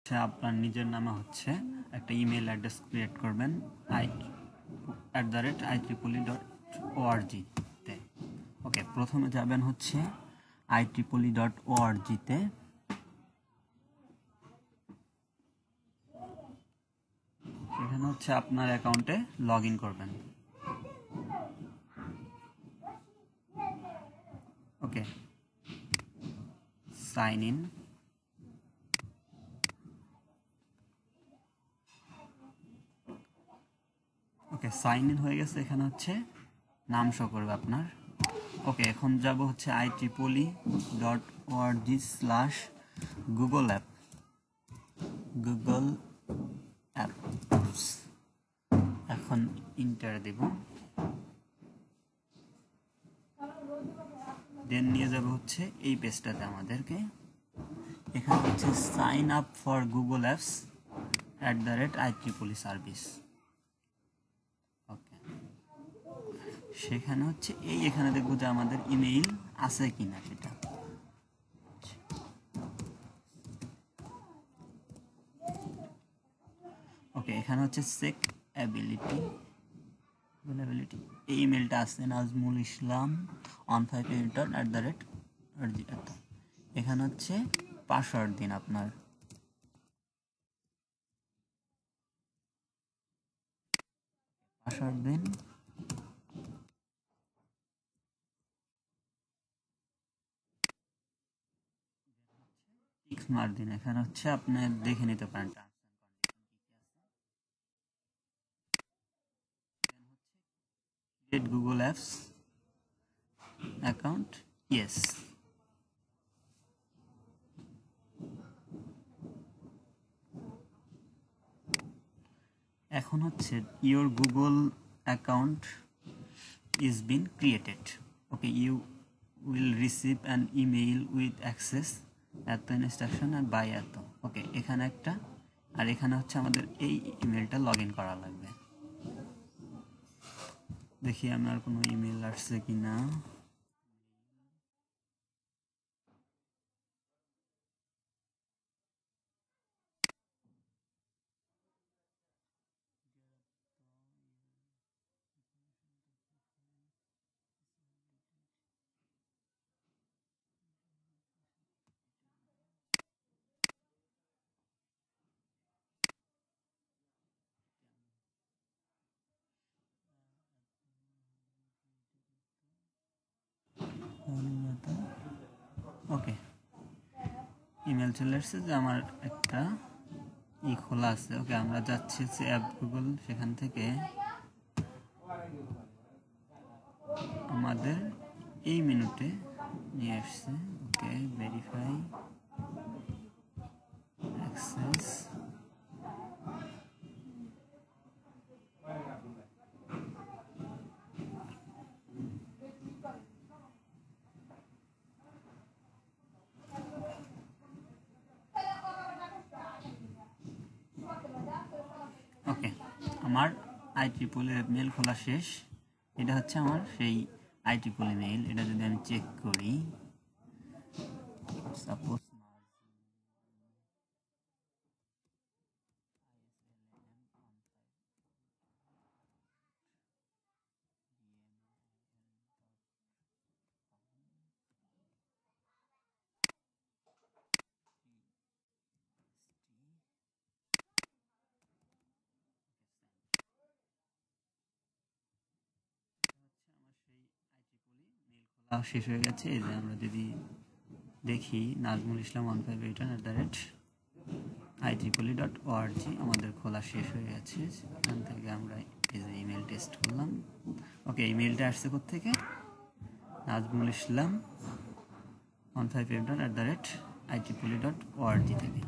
আপনার নিজের নামে হচ্ছে একটা ইমেল অ্যাড্রেস ক্রিয়েট করবেন IEEE.org তে। ওকে, প্রথমে যাবেন হচ্ছে IEEE.org তে। সেখানে হচ্ছে আপনার অ্যাকাউন্টে লগ ইন করবেন। Okay, sign in. Okay, sign in হয়ে গেছে। এখানে হচ্ছে নাম শো করবে আপনার। ওকে, এখন যাব হচ্ছে IEEE.org/Google অ্যাপ। গুগল অ্যাপস এখন ইন্টার দেব, দেন নিয়ে যাব হচ্ছে এই পেজটাতে আমাদেরকে। এখানে হচ্ছে sign up for Google apps @IEEE service. Okay, সেখানে হচ্ছে এখানে দেখবো যে আমাদের ইমেইল আছে কিনা সেটা। ওকে, এখানে হচ্ছে চেক অ্যাবিলিটি। এই ইমেলটা আছে নাজমুল ইসলাম 15 এখানে হচ্ছে পাসওয়ার্ড দিন আপনার। পাসওয়ার্ড দিন, টিক মার দিন। এখানে হচ্ছে আপনি দেখে নিতে পারেন গুগল অ্যাপস অ্যাকাউন্ট, ইয়েস। এখন হচ্ছে your Google account is been created. Okay, you will receive an email with access এত ইনস্ট্রাকশন আর বাই এত। ওকে, এখানে একটা, আর এখানে হচ্ছে আমাদের এই ইমেলটা লগ ইন করা লাগবে। দেখি আমার কোনো ইমেল আসছে কিনা। ওকে, ইমেল চলে আসছে যে আমার একটা খোলা আছে। ওকে, আমরা যাচ্ছি হচ্ছে অ্যাপ গুগল, সেখান থেকে আমাদের এই মেনুতে নিয়ে আসছে। ওকে, ভেরিফাই অ্যাক্সেস। ওকে, আমার IEEE মেল খোলা শেষ। এটা হচ্ছে আমার সেই IEEE মেইল। এটা যদি আমি চেক করি, সাপোজ শেষ হয়ে গেছে। এই যে আমরা যদি দেখি নাজমুল ইসলাম 1581@IEEE.org আমাদের খোলা শেষ হয়ে গেছে। সেখান থেকে আমরা এই যে ইমেল টেস্ট করলাম। ওকে, ইমেলটা আসছে কোত্থেকে? নাজমুল ইসলাম 1581@IEEE.org থেকে।